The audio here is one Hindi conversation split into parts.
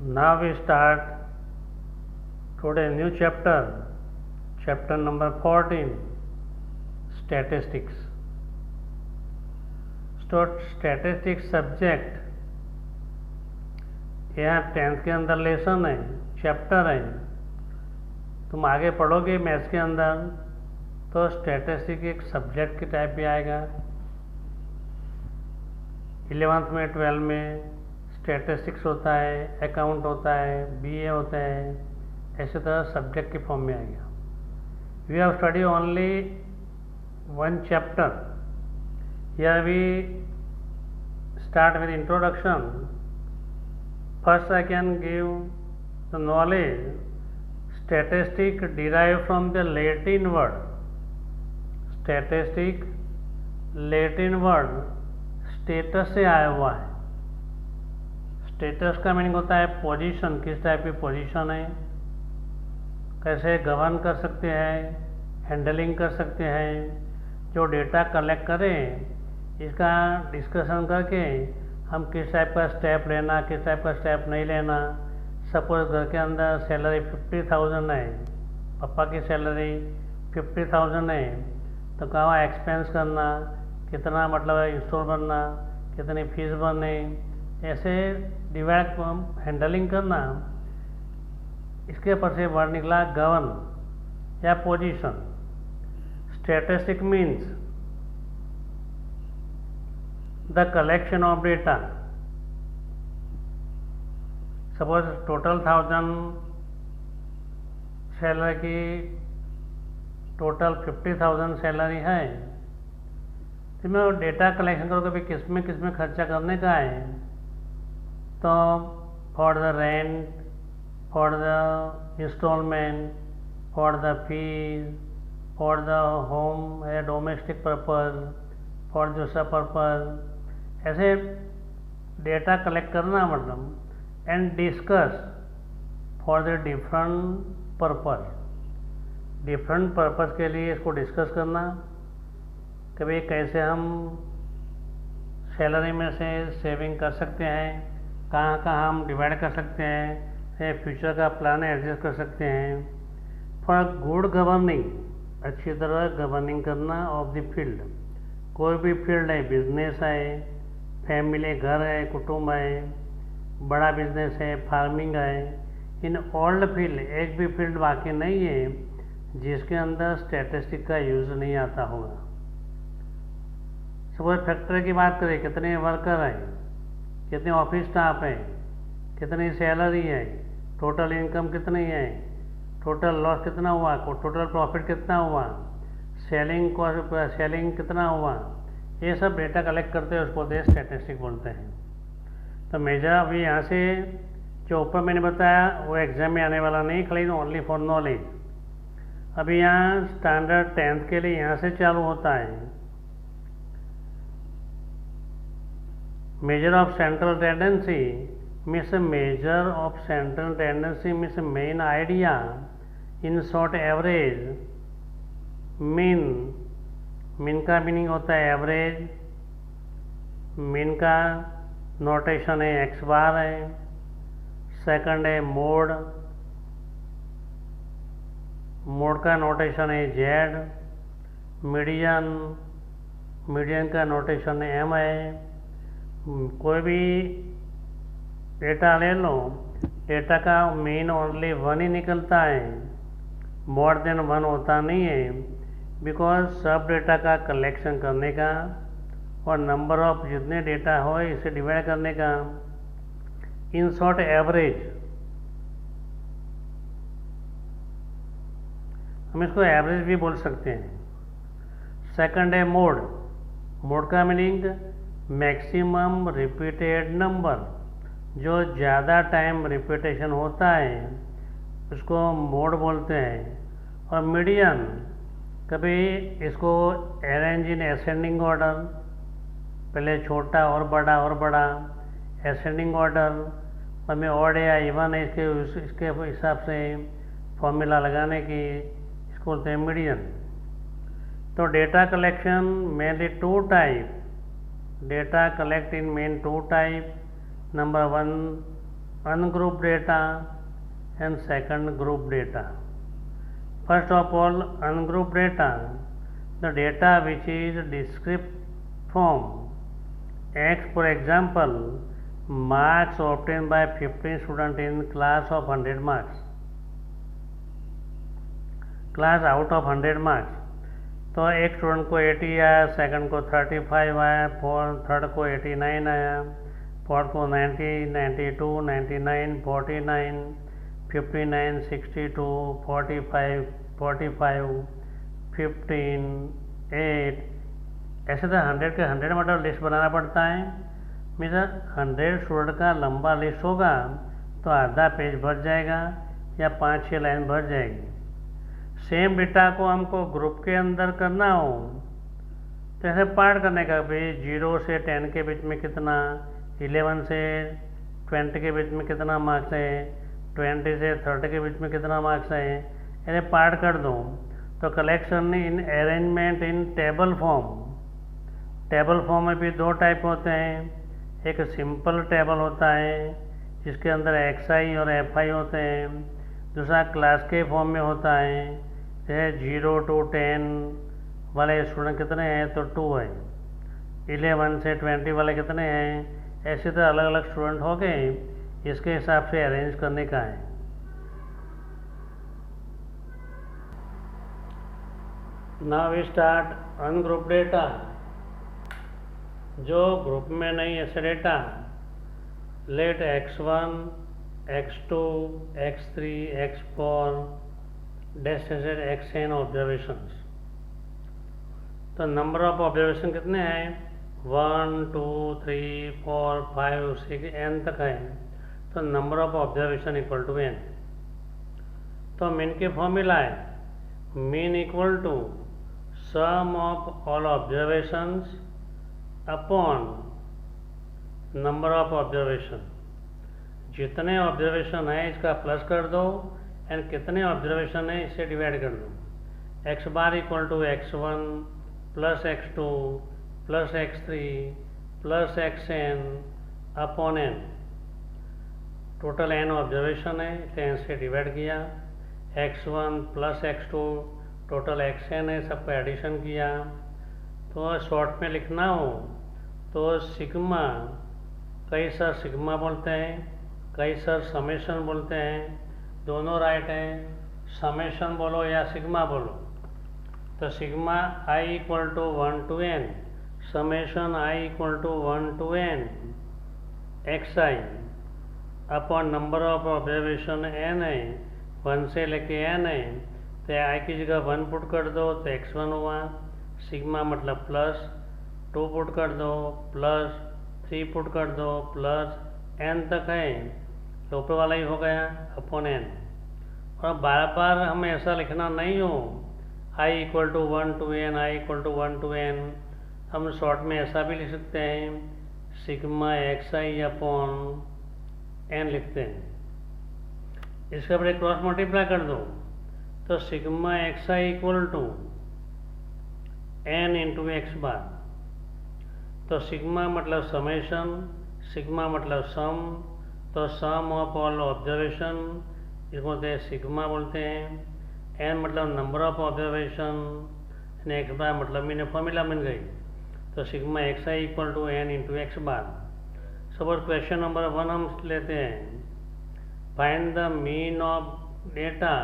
Now we start today new chapter number 14, statistics. Statistics subject यहाँ 10th के अंदर लेसन है, चैप्टर है। तुम आगे पढ़ोगे मैथ्स के अंदर तो स्टैटिस्टिक्स एक सब्जेक्ट की टाइप भी आएगा। 11th में 12 में स्टैटिस्टिक्स होता है, अकाउंट होता है, बीए होता है, ऐसे तरह सब्जेक्ट के फॉर्म में आएगा। We have study only one chapter. Here we start with introduction. First I can give the knowledge. Statistic derived from the Latin word. Statistic Latin word status से आया हुआ है। स्टेटस का मीनिंग होता है पोजीशन, किस टाइप की पोजीशन है, कैसे गवर्न कर सकते हैं, हैंडलिंग कर सकते हैं। जो डेटा कलेक्ट करें इसका डिस्कशन करके हम किस टाइप का स्टेप लेना, किस टाइप का स्टेप नहीं लेना। सपोज घर के अंदर सैलरी 50,000 है, पापा की सैलरी 50,000 है, तो कहाँ एक्सपेंस करना, कितना मतलब इंस्टॉल करना, कितनी फीस भरनी, ऐसे डिवाइड हैंडलिंग करना। इसके ऊपर से वर्ड निकला गवर्न या position. Statistic means the collection of data. Suppose total 1000 salary की टोटल 50,000 सैलरी है, तो मैं डेटा कलेक्शन करूँगा भी किस में खर्चा करने का है। तो for the rent, for the installment, for the fees, for the home या डोमेस्टिक पर्पज, फॉर दूसरा पर्पज, ऐसे डेटा कलेक्ट करना मतलब। And discuss for the different purpose, different purpose के लिए इसको डिस्कस करना कि भाई कैसे हम सैलरी में से सेविंग कर सकते हैं, कहाँ कहाँ हम डिवाइड कर सकते हैं, फ्यूचर का प्लान एडजस्ट कर सकते हैं। फॉर गुड गवर्निंग, अच्छी तरह गवर्निंग करना ऑफ द फील्ड। कोई भी फील्ड है, बिजनेस है, फैमिली घर है, कुटुंब है, बड़ा बिजनेस है, फार्मिंग है, इन ऑल फील्ड एक भी फील्ड बाकी नहीं है जिसके अंदर स्टैटिस्टिक का यूज़ नहीं आता होगा। सपोज फैक्ट्री की बात करें, कितने वर्कर हैं, कितने ऑफिस स्टाफ हैं, कितनी सैलरी है, टोटल इनकम कितनी है, टोटल लॉस कितना हुआ, टोटल प्रॉफिट कितना हुआ, सेलिंग कितना हुआ, ये सब डेटा कलेक्ट करते हैं, उसको दे स्टैटिस्टिक बोलते हैं। तो मेजर अभी यहाँ से जो ऊपर मैंने बताया वो एग्जाम में आने वाला नहीं, खाली ओनली फॉर नॉलेज। अभी यहाँ स्टैंडर्ड 10th के लिए यहाँ से चालू होता है। Measure of central tendency means measure of central tendency means main idea, in short average. Mean का मीनिंग होता है एवरेज। मीन का नोटेशन है एक्स बार है। सेकंड है मोड, मोड का नोटेशन है जेड। मीडियन का नोटेशन है एम है। कोई भी डेटा ले लो, डेटा का मीन ओनली 1 ही निकलता है, मोर देन 1 होता नहीं है। बिकॉज सब डेटा का कलेक्शन करने का और नंबर ऑफ जितने डेटा हो इसे डिवाइड करने का, इन शॉर्ट एवरेज। हम इसको एवरेज भी बोल सकते हैं। सेकंड है मोड। मोड का मीनिंग मैक्सिमम रिपीटेड नंबर, जो ज़्यादा टाइम रिपीटेशन होता है उसको मोड बोलते हैं। और मीडियन, कभी इसको अरेंज इन असेंडिंग ऑर्डर, पहले छोटा और बड़ा, असेंडिंग ऑर्डर, हमें ऑड या इवन है इसके हिसाब से फॉर्मूला लगाने की, इसको बोलते हैं मीडियन। तो data collection mainly 2 type, data collect in main 2 type. Number 1 ungrouped data and second group data. First of all, ungrouped data, the data which is discrete form. X, for example, marks obtained by 15 students in class of 100 marks. Class out of 100 marks, तो एक स्टूडेंट को 80 आया, सेकंड को 35 आया, थर्ड को 89 आया, फोर्थ को 90, 92, 99, 49, 59, 62, 45, 15, 8, ऐसे तो 100 के 100 मतलब लिस्ट बनाना पड़ता है। मीन्स 100 स्टूडेंट का लंबा लिस्ट होगा तो आधा पेज भर जाएगा या 5-6 लाइन भर जाएगी। सेम डेटा को हमको ग्रुप के अंदर करना हो तो ऐसे पार्ट करने का, भाई 0 से 10 के बीच में कितना, 11 से 20 के बीच में कितना मार्क्स है, 20 से 30 के बीच में कितना मार्क्स है, ऐसे पार्ट कर दो। तो collection in arrangement in table form, table form में भी दो टाइप होते हैं। एक सिंपल टेबल होता है जिसके अंदर XI और FI होते हैं, दूसरा क्लास के फॉर्म में होता है। जैसे 0 to 10 वाले स्टूडेंट कितने हैं तो 2 है, 11 से 20 वाले कितने हैं, ऐसे तो अलग अलग स्टूडेंट हो गए, इसके हिसाब से अरेंज करने का है। Now we start ungroup data. जो ग्रुप में नहीं ऐसे data, let x1, x2, x3, x4 डेस्टेड xn ऑब्जर्वेशंस। तो नंबर ऑफ ऑब्जर्वेशन कितने हैं, 1, 2, 3, 4, 5, 6 n तक है। तो number of observation equal to n। तो मीन के फॉर्मूला है mean equal to sum of all observations upon number of observation. जितने ऑब्जर्वेशन है इसका प्लस कर दो एंड कितने ऑब्जर्वेशन है इससे डिवाइड कर दो। x bar equal to x1 plus x2 plus x3 plus xn upon n। Total n observation है इसे n से डिवाइड किया, x1 plus x2 total xn है, सबको एडिशन किया। तो शॉर्ट में लिखना हो तो सिग्मा, कई सर सिग्मा बोलते हैं, कई सर समेशन बोलते हैं, दोनों राइट हैं। समेशन बोलो या सिग्मा बोलो। तो sigma i equal to 1 to n, summation i equal to 1 to n xi upon number of observation n है, 1 से लेके n है, तो i की जगह 1 पुट कर दो तो x1 हुआ, सिग्मा मतलब प्लस 2 पुट कर दो, प्लस 3 पुट कर दो, प्लस n तक है तो ऊपर वाला ही हो गया अपॉन n। और बार बार हमें ऐसा लिखना नहीं हो i equal to 1 to n, i equal to 1 to n। हम शॉर्ट में ऐसा भी लिख सकते हैं, सिग्मा xi अपॉन n लिखते हैं। इसके ऊपर क्रॉस मल्टीप्लाई कर दो तो sigma xi equal to n into x bar. तो सिग्मा मतलब समेशन, सिग्मा मतलब सम, तो सम ऑफ ऑल ऑब्जर्वेशन इसको बोलते हैं सिग्मा बोलते हैं। n मतलब number of observation, x bar मतलब मैंने फॉर्मूला बन गई। तो sigma xi equal to n into x bar. Suppose question number 1 हम लेते हैं, find the mean of data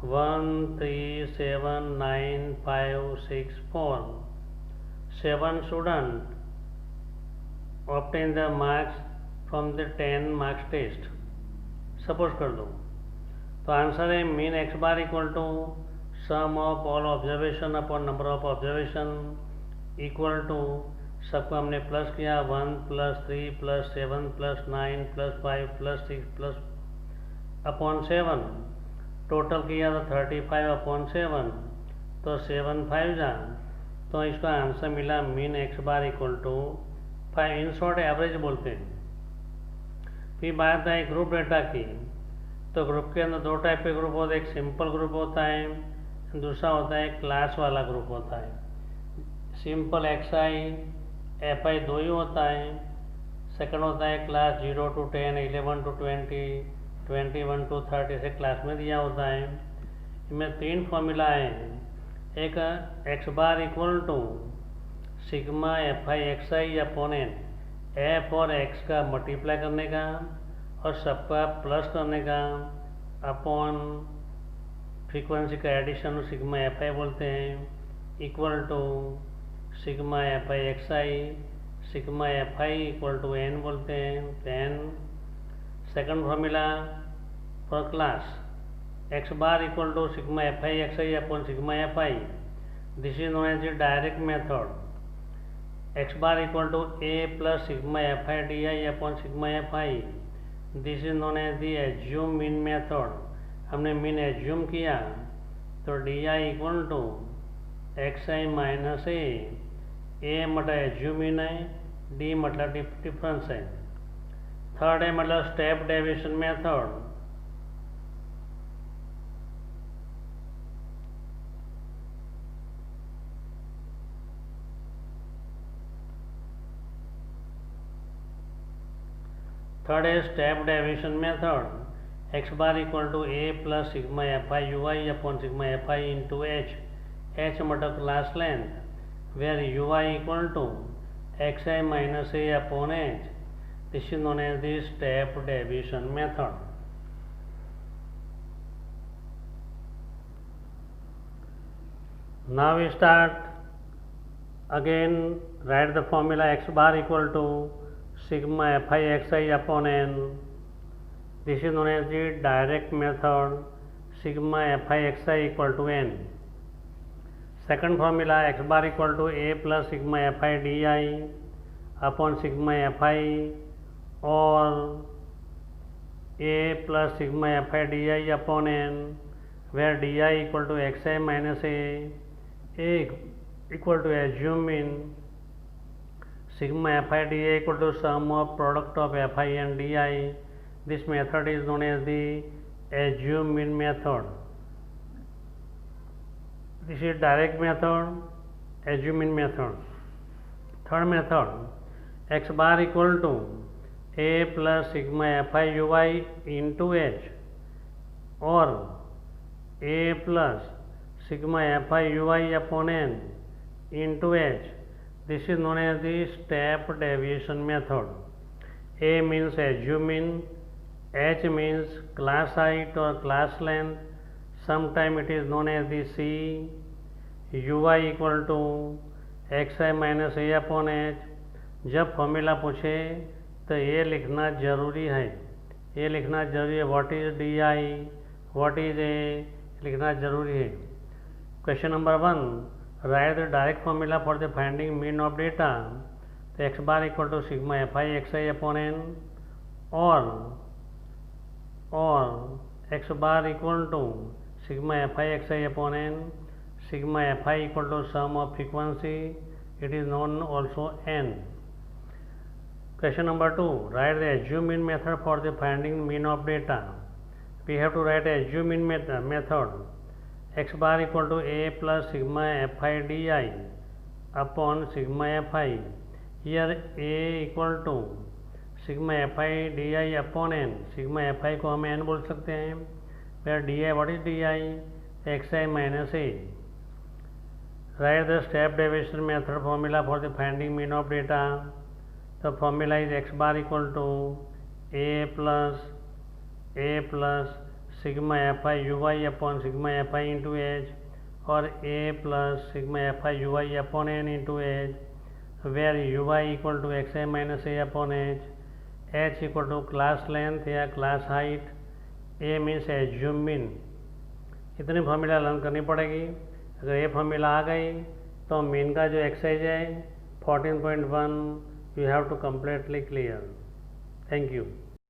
1, 3, 7, 9, 5, 6, 4 7 student obtain the marks from the 10 marks test। Suppose कर दो तो आंसर है mean x bar equal to sum of all observation upon number of observation equal to, सबको हमने प्लस किया, 1 plus 3 plus 7 plus 9 plus 5 plus 6 plus upon 7, total किया तो 35 अपॉन 7, तो 7 5 जा, तो इसका आंसर मिला mean x bar equal to 5। In short average बोलते हैं। फिर बात है ग्रुप डेटा की। तो ग्रुप के अंदर दो टाइप के ग्रुप होते हैं, एक सिंपल ग्रुप होता है, दूसरा होता है क्लास वाला ग्रुप होता है। सिंपल XI FI दो ही होता है, सेकंड होता है क्लास 0 to 10, 11 to 20, 21 to 30, ऐसे क्लास में दिया होता है। इनमें 3 फॉर्मूला हैं। एक x bar equal to sigma F I x I upon n, f और एक्स का मल्टीप्लाई करने का और सबका प्लस करने का अपॉन फ्रीक्वेंसी का एडिशन सिग्मा एफ आई बोलते हैं, equal to sigma F I x i, sigma F I equal to n बोलते हैं। And second formula for class x bar equal to sigma F I x I upon sigma F I, this is known as the direct method. X bar equal to A plus sigma F I D I upon sigma F I, this is known as the assume mean method. हमने मीन एज्यूम किया तो D I equal to X I minus A मतलब एज्यूम मीन है, डी मतलब डिफरेंस है। थर्ड है मतलब स्टेप डेविएशन मेथड। थर्ड है step deviation method. X bar equal to A plus sigma F I you I upon sigma F I into H, H मतलब class length, where U I equal to X I minus A upon H, this is known as the step deviation method. Now we start again, write the formula x bar equal to sigma fi xi upon n. This is known as the direct method, sigma fi xi equal to n. Second formula x bar equal to a plus sigma fi di upon sigma fi or a plus sigma fi di upon n, where di equal to xi minus a equal to assume in sigma fi di equal to sum of product of fi and di. This method is known as the assume in method. This is direct method, assume in method. Third method, x bar equal to a plus sigma fi ui into h or a plus sigma fi ui upon n into h. This is known as the step deviation method. A means assume in, h means class height or class length, sometime it is known as the c, ui equal to xi minus a upon h. जब फॉर्मूला पूछे तो ये लिखना जरूरी है, ये लिखना जरूरी है, what is D I, what is A लिखना जरूरी है। Question number 1, write the direct formula for the finding mean of data. तो X bar equal to sigma F I x I upon N और X bar equal to sigma F I x I upon N, sigma F I equal to sum of frequency, it is known also N. Question number 2, write the assume in method for the finding mean of data. We have to write assume in method. X bar equal to a plus sigma fi di upon sigma fi. Here a equal to sigma fi di upon n. Sigma fi को हम n बोल सकते हैं। Where di, what is di? xi minus a. Write the step deviation method formula for the finding mean of data. The formula is x bar equal to a plus sigma fi ui upon sigma fi into h or a plus sigma fi ui upon n into h, where ui equal to xi minus a upon h equal to class length या class height, a means assume mean। इतनी फॉर्मूला लर्न करनी पड़ेगी। अगर ये फॉर्मूला आ गई तो मीन का जो एक्सरसाइज है 14.1 you have to completely clear. Thank you.